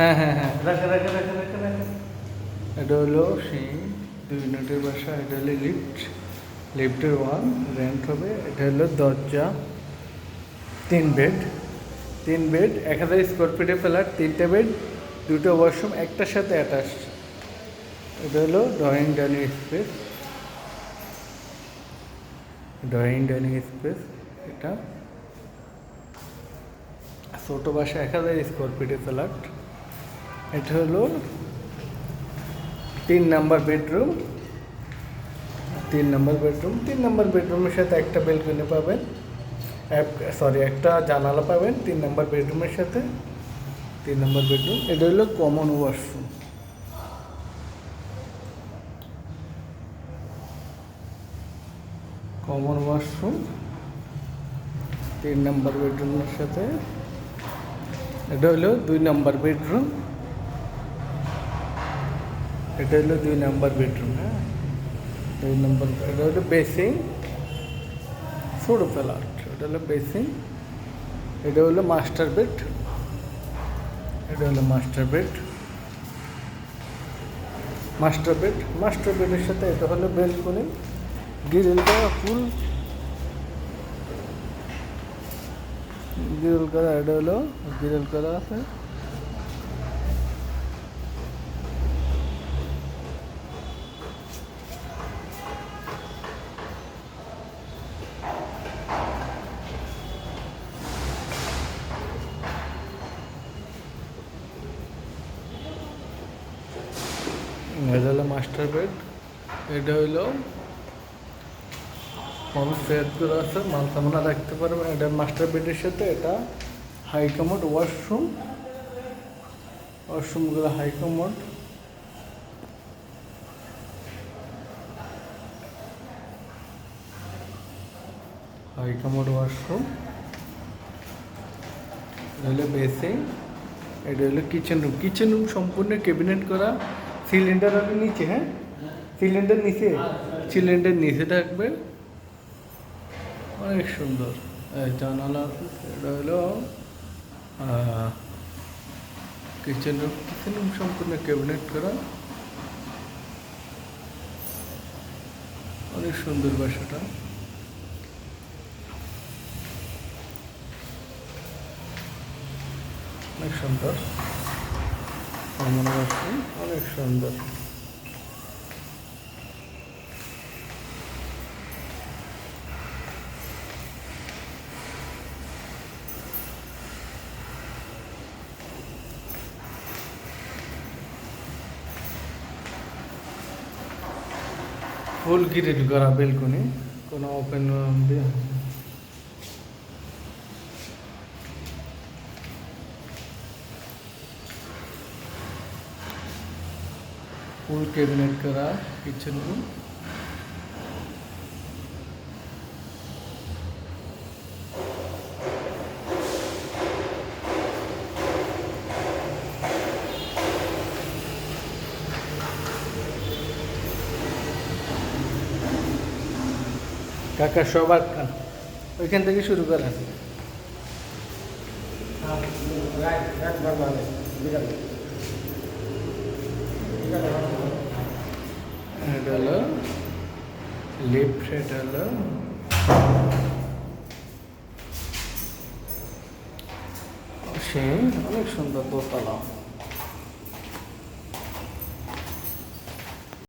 হ্যাঁ হ্যাঁ হ্যাঁ, রাখা রাখা রাখা রাখা রাখা। এটা হলো সেই 2 ইউনিটের বাসা। এটা হলো লিফট, লিফটের ওয়ান রেন্ট হবে। এটা হলো দরজা, 3 বেড, 3 বেড, 1000 স্কোয়ার ফিটে ফ্ল্যাট, 3টে বেড, 2টো ওয়াশরুম, একটার সাথে অ্যাটাচ। এটা হলো drawing dining space, drawing dining space. এটা ছোটো বাসা, 1000 স্কোয়ার ফিটে ফ্ল্যাট। এটা হলো 3 number bedroom, 3 number bedroom. 3 number বেডরুমের সাথে একটা বেলকনি পাবেন, একটা জানালা পাবেন 3 নাম্বার বেডরুমের সাথে। 3 নাম্বার বেডরুম। এটা হলো common washroom, common washroom 3 number বেডরুমের সাথে। এটা হলো 2 নাম্বার বেডরুম, এটা হলো 2 নাম্বার বেডরুম। হ্যাঁ, 2 নম্বর। এটা হলো বেসিং, ছোটো ফ্ল্যাট। এটা হলো বেসিং। এটা হলো মাস্টার বেড, এটা হলো master bed, master bed. Master বেডের সাথে এটা হলো বেলকনি, গ্রিলটা ফুল গ্রিল করা। এটা হলো গ্রিল করা আছে। এটা হলো মাস্টার বেড। এটা হলো মানুষ সেট করে আছে, মাল সামানা রাখতে পারবে। এটা মাস্টার বেডের সাথে এটা হাই কমোড ওয়াশরুম, ওয়াশরুমগুলো high commode. High commode washroom. এটা হলো বেসিং। এটা হলো কিচেন রুম। কিচেন রুম সম্পূর্ণ ক্যাবিনেট করা, সিলিন্ডার হবে নিচে। হ্যাঁ, সিলিন্ডার নিচে, সিলিন্ডার নিচে থাকবে। অনেক সুন্দর জানালা। এটা হলো কিচেন রুম। কিচেন রুম সম্পূর্ণ ক্যাবিনেট করা, অনেক সুন্দর বাসাটা, অনেক সুন্দর। আমার বাসা অনেক সুন্দর। ফুল গ্রিল করা বেলকনি, কোনো ওপেন দিয়ে। ফুল ক্যাবিনেট করা কিচেন রুম। কাকা সবার ওইখান থেকে শুরু করা। এটা হলো লিফট, এটা হলো সে অনেক সুন্দর দোতলা।